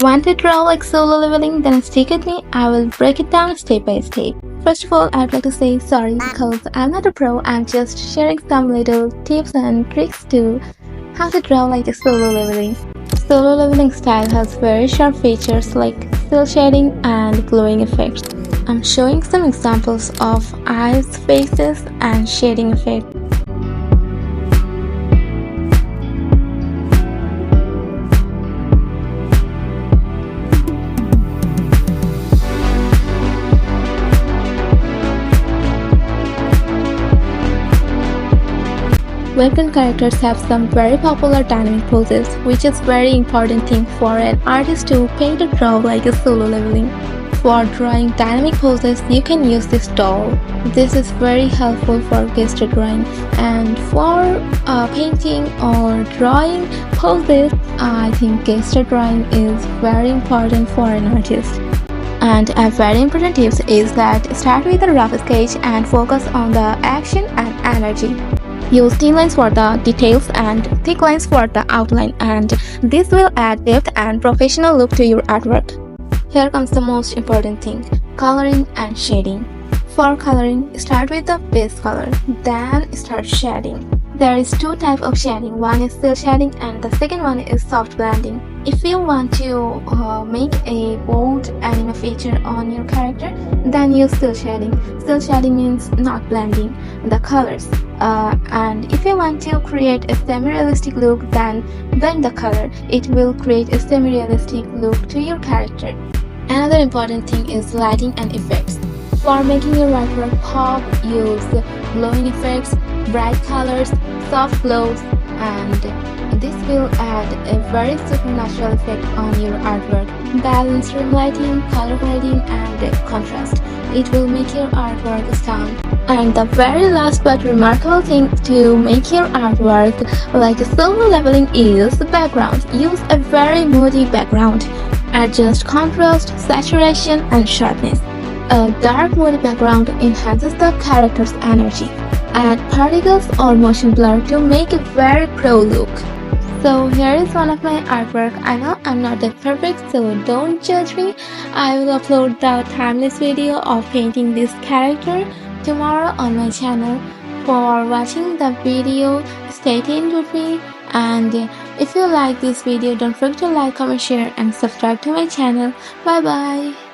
Want to draw like solo leveling? Then stick with me, I will break it down step by step. First of all, I'd like to say sorry because I'm not a pro, I'm just sharing some little tips and tricks to how to draw like a solo leveling. Solo leveling style has very sharp features like cel shading and glowing effects. I'm showing some examples of eyes, faces and shading effects. Webtoon characters have some very popular dynamic poses, which is very important thing for an artist to paint or draw like a solo leveling. For drawing dynamic poses, you can use this doll. This is very helpful for gesture drawing, and for painting or drawing poses, I think gesture drawing is very important for an artist. And a very important tip is that start with a rough sketch and focus on the action and energy. Use thin lines for the details and thick lines for the outline, and this will add depth and professional look to your artwork. Here comes the most important thing, coloring and shading. For coloring, start with the base color, then start shading. There is two types of shading, one is cel shading and the second one is soft blending. If you want to make a bold anime feature on your character, then use cel shading. Cel shading means not blending the colors. And if you want to create a semi-realistic look, then blend the color. It will create a semi-realistic look to your character. Another important thing is lighting and effects. For making your artwork pop, use glowing effects, bright colors, soft glows, and this will add a very supernatural effect on your artwork. Balance room lighting, color grading, and contrast. It will make your artwork stand. And the very last but remarkable thing to make your artwork like a solo leveling is the background. Use a very moody background. Adjust contrast, saturation, and sharpness. A dark moody background enhances the character's energy. Add particles or motion blur to make a very pro look. So here is one of my artwork. I know I'm not that perfect, so don't judge me. I will upload the timeless video of painting this character tomorrow on my channel. For watching the video, stay tuned with me, and if you like this video, don't forget to like, comment, share and subscribe to my channel. Bye bye.